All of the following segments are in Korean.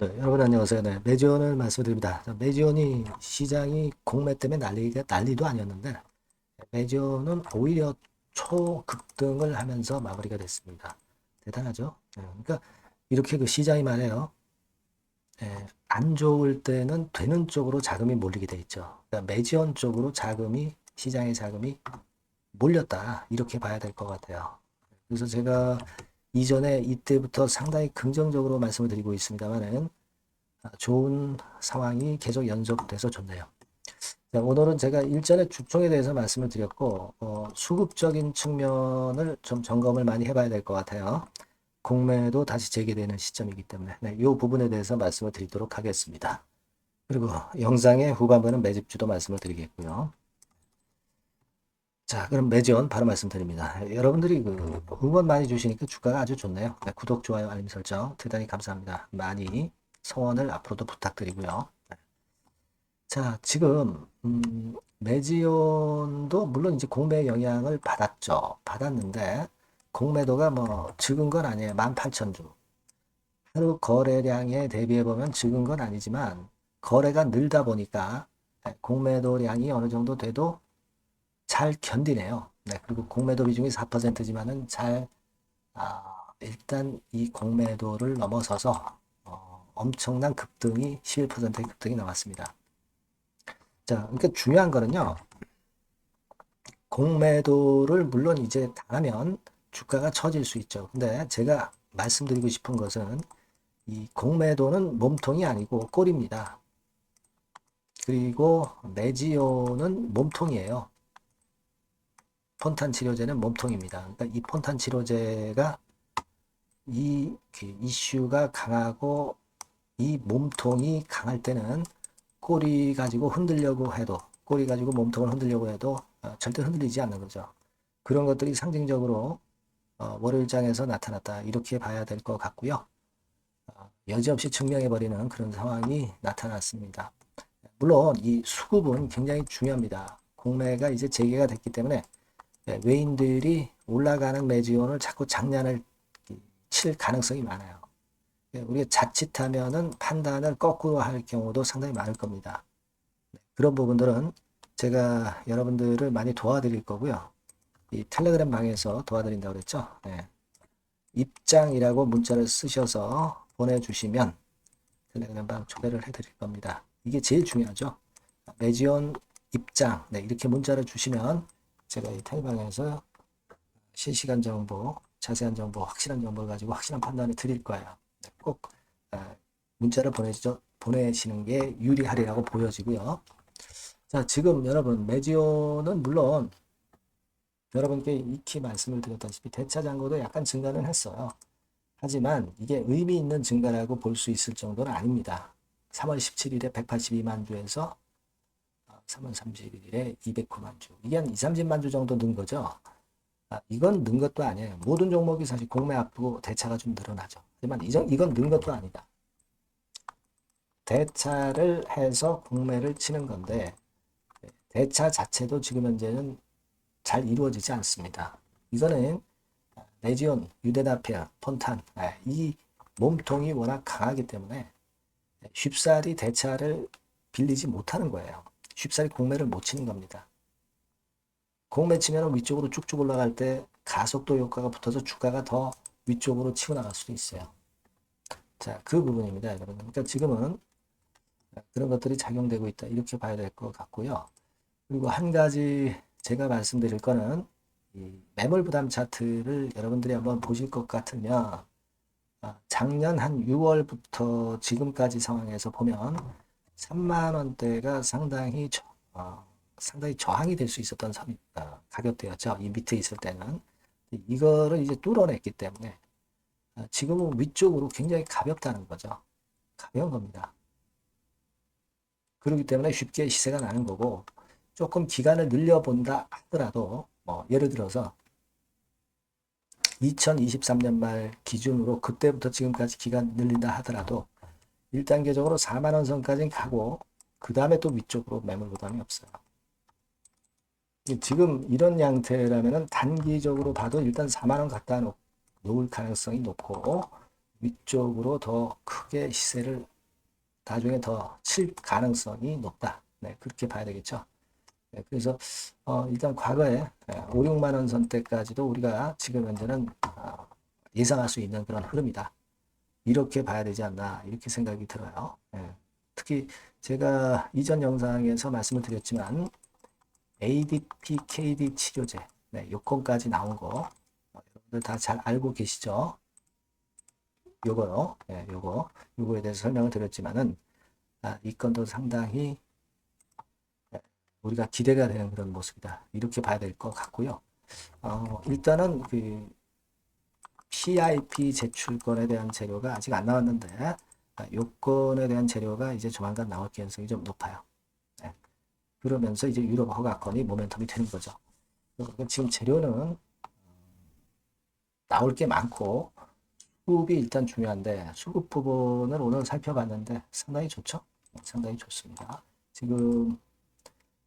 네, 여러분 안녕하세요. 네, 매지온을 말씀드립니다. 매지온이 시장이 공매 때문에 난리도 아니었는데 매지온은 오히려 초급등을 하면서 마무리가 됐습니다. 대단하죠? 네, 그러니까 이렇게 그 시장이 말해요. 안 좋을 때는 되는 쪽으로 자금이 몰리게 돼 있죠. 그러니까 매지온 쪽으로 시장의 자금이 몰렸다. 이렇게 봐야 될 것 같아요. 그래서 제가 이전에 이때부터 상당히 긍정적으로 말씀을 드리고 있습니다만은 좋은 상황이 계속 연속돼서 좋네요. 자, 오늘은 제가 일전에 주총에 대해서 말씀을 드렸고 수급적인 측면을 좀 점검을 많이 해봐야 될 것 같아요. 공매도 다시 재개되는 시점이기 때문에 네, 이 부분에 대해서 말씀을 드리도록 하겠습니다. 그리고 영상의 후반부는 매집주도 말씀을 드리겠고요. 자, 그럼 매지원 바로 말씀드립니다. 여러분들이 그 응원 많이 주시니까 주가가 아주 좋네요. 네, 구독, 좋아요, 알림 설정 대단히 감사합니다. 많이 성원을 앞으로도 부탁드리고요. 자, 지금 매지온도 물론 이제 공매 영향을 받았죠. 받았는데 공매도가 뭐 적은 건 아니에요. 18,000주. 하루 거래량에 대비해 보면 적은 건 아니지만 거래가 늘다 보니까 공매도량이 어느 정도 돼도 잘 견디네요. 네, 그리고 공매도 비중이 4%지만은 일단 이 공매도를 넘어서서 엄청난 급등이 11%의 급등이 나왔습니다. 자, 그러니까 중요한 거는요. 공매도를 물론 이제 당하면 주가가 처질 수 있죠. 근데 제가 말씀드리고 싶은 것은 이 공매도는 몸통이 아니고 꼴입니다. 그리고 매지오는 몸통이에요. 폰탄 치료제는 몸통입니다. 그러니까 이 폰탄 치료제가 그 이슈가 강하고 이 몸통이 강할 때는 꼬리 가지고 몸통을 흔들려고 해도 절대 흔들리지 않는 거죠. 그런 것들이 상징적으로 월요일장에서 나타났다. 이렇게 봐야 될 것 같고요. 여지없이 증명해버리는 그런 상황이 나타났습니다. 물론 이 수급은 굉장히 중요합니다. 공매가 이제 재개가 됐기 때문에 외인들이 올라가는 매지온을 자꾸 장난을 칠 가능성이 많아요. 우리가 자칫하면은 판단을 거꾸로 할 경우도 상당히 많을 겁니다. 그런 부분들은 제가 여러분들을 많이 도와드릴 거고요. 이 텔레그램 방에서 도와드린다고 그랬죠. 네. 입장이라고 문자를 쓰셔서 보내주시면 텔레그램 방 초대를 해드릴 겁니다. 이게 제일 중요하죠. 매지온 입장, 네, 이렇게 문자를 주시면 제가 이 텔방에서 실시간 정보, 자세한 정보, 확실한 정보를 가지고 확실한 판단을 드릴 거예요. 네, 꼭 문자를 보내시는 게 유리하리라고 보여지고요. 자, 지금 여러분 매지온은 물론 여러분께 익히 말씀을 드렸다시피 대차 잔고도 약간 증가는 했어요. 하지만 이게 의미 있는 증가라고 볼 수 있을 정도는 아닙니다. 3월 17일에 182만 주에서 3월 31일에 209만 주. 이게 한 2, 30만 주 정도 는 거죠. 이건 는 것도 아니에요. 모든 종목이 사실 공매 앞두고 대차가 좀 늘어나죠. 하지만 이건 는 것도 아니다. 대차를 해서 공매를 치는 건데 대차 자체도 지금 현재는 잘 이루어지지 않습니다. 이거는 레지온, 유데나페아, 폰탄 이 몸통이 워낙 강하기 때문에 쉽사리 대차를 빌리지 못하는 거예요. 쉽사리 공매를 못 치는 겁니다. 공매 치면 위쪽으로 쭉쭉 올라갈 때 가속도 효과가 붙어서 주가가 더 위쪽으로 치고 나갈 수도 있어요. 자, 그 부분입니다, 여러분. 그러니까 지금은 그런 것들이 작용되고 있다. 이렇게 봐야 될 것 같고요. 그리고 한 가지 제가 말씀드릴 거는 이 매물 부담 차트를 여러분들이 한번 보실 것 같으면 작년 한 6월부터 지금까지 상황에서 보면 3만 원대가 상당히 저항이 될 수 있었던 가격대였죠. 이 밑에 있을 때는 이거를 이제 뚫어냈기 때문에 지금은 위쪽으로 굉장히 가볍다는 거죠. 가벼운 겁니다. 그렇기 때문에 쉽게 시세가 나는 거고 조금 기간을 늘려본다 하더라도 예를 들어서 2023년 말 기준으로 그때부터 지금까지 기간 늘린다 하더라도 1단계적으로 4만 원 선까지는 가고 그 다음에 또 위쪽으로 매물 부담이 없어요. 지금 이런 양태라면 단기적으로 봐도 일단 4만 원 갖다 놓을 가능성이 높고 위쪽으로 더 크게 시세를 나중에 더 칠 가능성이 높다. 네, 그렇게 봐야 되겠죠. 네, 그래서 일단 과거에 5, 6만 원 선대까지도 우리가 지금 현재는 예상할 수 있는 그런 흐름이다. 이렇게 봐야 되지 않나 이렇게 생각이 들어요. 예. 특히 제가 이전 영상에서 말씀을 드렸지만 ADP, KD 치료제 네, 요건까지 나온 거 여러분들 다 잘 알고 계시죠? 요거요. 예, 요거에 대해서 설명을 드렸지만은 이 건도 상당히 우리가 기대가 되는 그런 모습이다. 이렇게 봐야 될 것 같고요. 일단은 그 PIP 제출권에 대한 재료가 아직 안 나왔는데 요건에 대한 재료가 이제 조만간 나올 가능성이 좀 높아요. 네. 그러면서 이제 유럽 허가권이 모멘텀이 되는 거죠. 지금 재료는 나올 게 많고 수급이 일단 중요한데 수급 부분을 오늘 살펴봤는데 상당히 좋죠. 상당히 좋습니다. 지금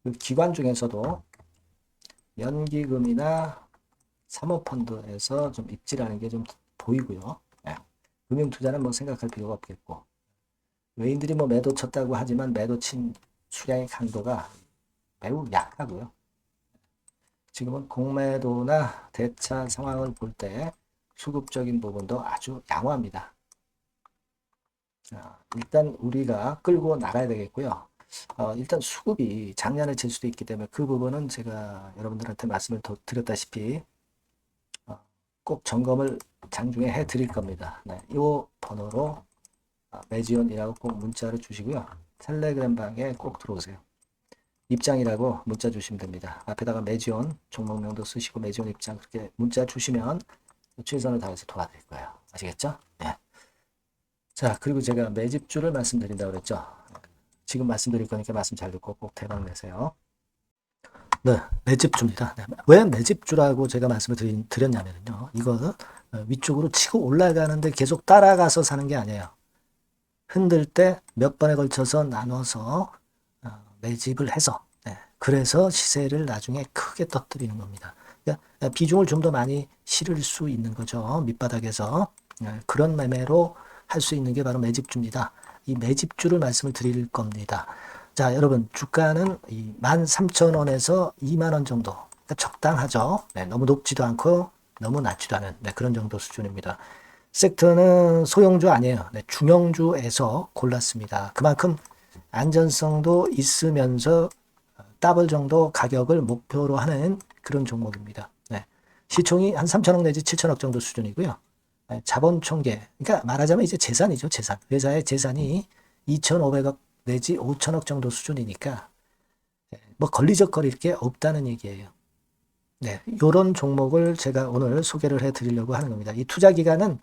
그 기관 중에서도 연기금이나 사모펀드에서 좀 입지라는 게 좀 보이고요. 네. 금융투자는 뭐 생각할 필요가 없겠고 외인들이 뭐 매도 쳤다고 하지만 매도 친 수량의 강도가 매우 약하고요. 지금은 공매도나 대차 상황을 볼 때 수급적인 부분도 아주 양호합니다. 일단 우리가 끌고 나가야 되겠고요. 일단 수급이 작년에 질 수도 있기 때문에 그 부분은 제가 여러분들한테 말씀을 드렸다시피 꼭 점검을 장중에 해 드릴 겁니다. 네, 이 번호로 매지온이라고 꼭 문자를 주시고요. 텔레그램 방에 꼭 들어오세요. 입장이라고 문자 주시면 됩니다. 앞에다가 매지온 종목명도 쓰시고 매지온 입장 그렇게 문자 주시면 최선을 다해서 도와드릴 거예요. 아시겠죠? 네. 자, 그리고 제가 매집주를 말씀드린다고 그랬죠. 지금 말씀드릴 거니까 말씀 잘 듣고 꼭 대박 내세요. 네, 매집주입니다. 네, 왜 매집주라고 제가 말씀을 드렸냐면요. 이거는 위쪽으로 치고 올라가는데 계속 따라가서 사는 게 아니에요. 흔들 때 몇 번에 걸쳐서 나눠서 매집을 해서 그래서 시세를 나중에 크게 터뜨리는 겁니다. 그러니까 비중을 좀 더 많이 실을 수 있는 거죠. 밑바닥에서 그런 매매로 할 수 있는 게 바로 매집주입니다. 이 매집주를 말씀을 드릴 겁니다. 자, 여러분 주가는 13,000원에서 2만원 정도 그러니까 적당하죠. 네, 너무 높지도 않고 너무 낮지도 않은 그런 정도 수준입니다. 섹터는 소형주 아니에요. 네, 중형주에서 골랐습니다. 그만큼 안전성도 있으면서 더블 정도 가격을 목표로 하는 그런 종목입니다. 네, 시총이 한 3천억 내지 7천억 정도 수준이고요. 네, 자본 총계, 그러니까 말하자면 이제 재산이죠. 재산. 회사의 재산이 2,500억 내지 5천억 정도 수준이니까 뭐 걸리적거릴 게 없다는 얘기예요. 네, 이런 종목을 제가 오늘 소개를 해드리려고 하는 겁니다. 이 투자 기간은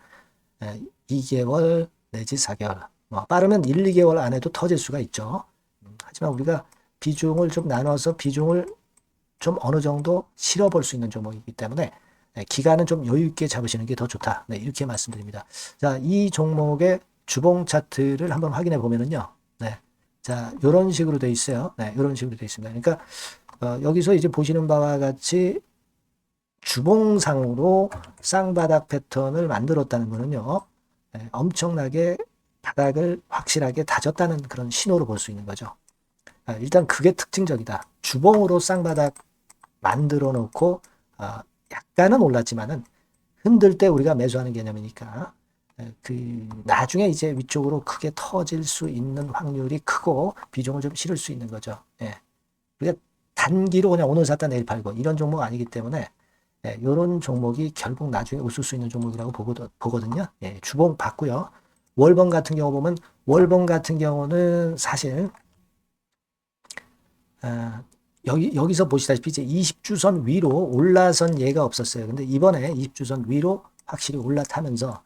2개월 내지 4개월, 뭐 빠르면 1, 2개월 안에도 터질 수가 있죠. 하지만 우리가 비중을 좀 나눠서 비중을 좀 어느 정도 실어볼 수 있는 종목이기 때문에 기간은 좀 여유 있게 잡으시는 게 더 좋다. 네, 이렇게 말씀드립니다. 자, 이 종목의 주봉 차트를 한번 확인해 보면은요. 네, 자, 이런 식으로 돼 있어요. 네, 이런 식으로 돼 있습니다. 그러니까 여기서 이제 보시는 바와 같이 주봉상으로 쌍바닥 패턴을 만들었다는 거는요. 네, 엄청나게 바닥을 확실하게 다졌다는 그런 신호로 볼 수 있는 거죠. 일단 그게 특징적이다. 주봉으로 쌍바닥 만들어 놓고 약간은 올랐지만은 흔들 때 우리가 매수하는 개념이니까 그 나중에 이제 위쪽으로 크게 터질 수 있는 확률이 크고 비중을 좀 실을 수 있는 거죠. 예. 우리가 단기로 그냥 오늘 샀다 내일 팔고 이런 종목 아니기 때문에 이런 종목이 결국 나중에 웃을 수 있는 종목이라고 보거든요. 예, 주봉 봤고요. 월봉 같은 경우 보면 월봉 같은 경우는 사실 여기서 보시다시피 이제 20주선 위로 올라선 예가 없었어요. 근데 이번에 20주선 위로 확실히 올라타면서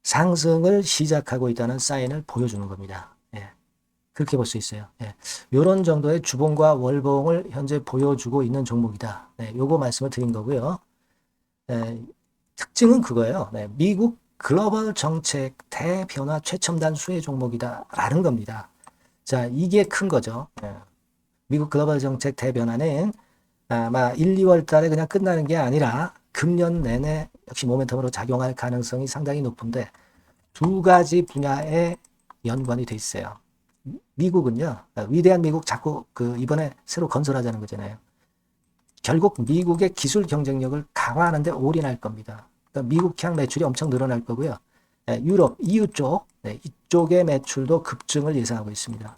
상승을 시작하고 있다는 사인을 보여주는 겁니다. 예, 그렇게 볼 수 있어요. 예, 이런 정도의 주봉과 월봉을 현재 보여주고 있는 종목이다. 네, 요거 말씀을 드린 거고요. 특징은 그거예요. 네, 미국 글로벌 정책 대변화 최첨단 수혜 종목이다라는 겁니다. 자, 이게 큰 거죠. 미국 글로벌 정책 대변화는 아마 1, 2월 달에 그냥 끝나는 게 아니라 금년 내내 역시 모멘텀으로 작용할 가능성이 상당히 높은데 두 가지 분야에 연관이 돼 있어요. 미국은요, 위대한 미국 자꾸 이번에 새로 건설하자는 거잖아요. 결국 미국의 기술 경쟁력을 강화하는 데 올인할 겁니다. 그러니까 미국향 매출이 엄청 늘어날 거고요. 유럽, EU 쪽, 이쪽의 매출도 급증을 예상하고 있습니다.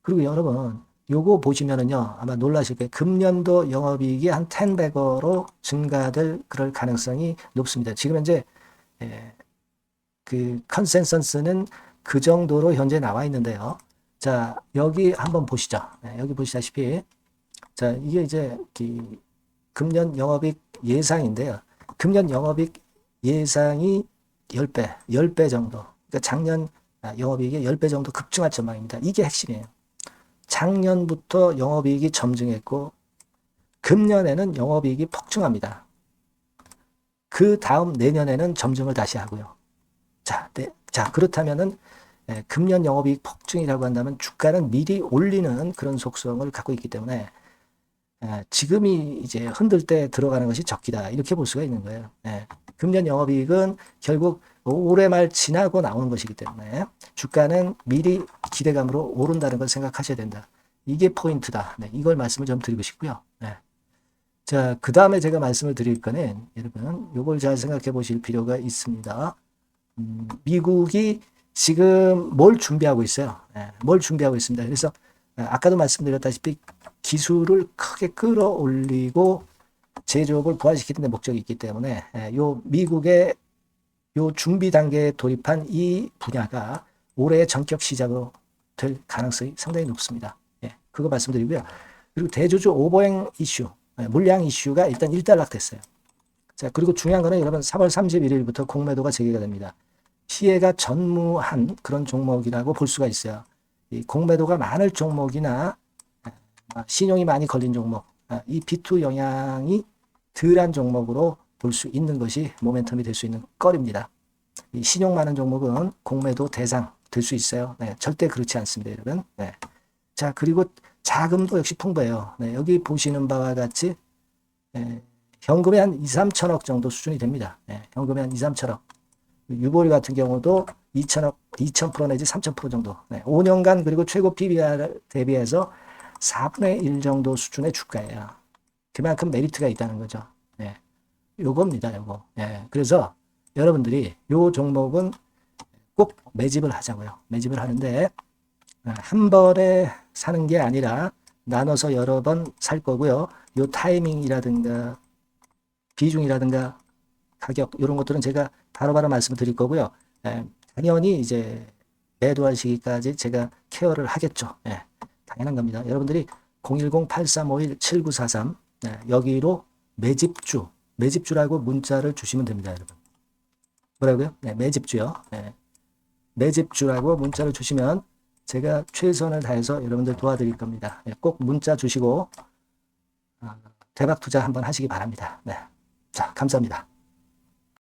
그리고 여러분, 요거 보시면은요, 아마 놀라실 거예요. 금년도 영업이익이 한 10배로 증가될 그럴 가능성이 높습니다. 지금 현재 그 컨센서스는 그 정도로 현재 나와 있는데요. 자, 여기 한번 보시죠. 여기 보시다시피, 자, 이게 이제 금년 영업이익 예상인데요. 금년 영업이익 예상이 10배 정도. 그러니까 작년 영업이익이 10배 정도 급증할 전망입니다. 이게 핵심이에요. 작년부터 영업이익이 점증했고, 금년에는 영업이익이 폭증합니다. 그 다음 내년에는 점증을 다시 하고요. 자, 그렇다면은 금년 영업이익 폭증이라고 한다면 주가는 미리 올리는 그런 속성을 갖고 있기 때문에 지금이 이제 흔들 때 들어가는 것이 적기다. 이렇게 볼 수가 있는 거예요. 금년 영업이익은 결국 올해 말 지나고 나오는 것이기 때문에 주가는 미리 기대감으로 오른다는 걸 생각하셔야 된다. 이게 포인트다. 이걸 말씀을 좀 드리고 싶고요. 자, 그 다음에 제가 말씀을 드릴 거는 여러분, 요걸 잘 생각해 보실 필요가 있습니다. 미국이 지금 뭘 준비하고 있어요? 뭘 준비하고 있습니다. 그래서 아까도 말씀드렸다시피 기술을 크게 끌어올리고 제조업을 부활시키는 데 목적이 있기 때문에 요 미국의 요 준비 단계에 돌입한 이 분야가 올해의 전격 시작으로 될 가능성이 상당히 높습니다. 그거 말씀드리고요. 그리고 대주주 오버행 이슈, 물량 이슈가 일단 일단락됐어요. 자, 그리고 중요한 거는 여러분 3월 31일부터 공매도가 재개가 됩니다. 피해가 전무한 그런 종목이라고 볼 수가 있어요. 이 공매도가 많을 종목이나 신용이 많이 걸린 종목, 이 B2 영향이 덜한 종목으로 볼 수 있는 것이 모멘텀이 될 수 있는 거리입니다. 이 신용 많은 종목은 공매도 대상 될 수 있어요. 절대 그렇지 않습니다, 여러분. 자, 그리고 자금도 역시 풍부해요. 여기 보시는 바와 같이 현금이 한 2, 3천억 정도 수준이 됩니다. 현금이 한 2, 3천억. 유보리 같은 경우도 2천억, 2,000% 내지 3,000% 정도. 5년간 그리고 최고 PBR 대비해서 4분의 1 정도 수준의 주가예요. 그만큼 메리트가 있다는 거죠. 요겁니다, 요거. 그래서 여러분들이 요 종목은 꼭 매집을 하자고요. 매집을 하는데 한 번에 사는 게 아니라 나눠서 여러 번 살 거고요. 요 타이밍이라든가 비중이라든가 가격 이런 것들은 제가 바로바로 말씀을 드릴 거고요. 당연히 이제 매도할 시기까지 제가 케어를 하겠죠. 당연한 겁니다. 여러분들이 010-8351-7943 여기로 매집주라고 문자를 주시면 됩니다, 여러분. 뭐라고요? 매집주요. 매집주라고 문자를 주시면 제가 최선을 다해서 여러분들 도와드릴 겁니다. 꼭 문자 주시고 대박 투자 한번 하시기 바랍니다. 자, 감사합니다.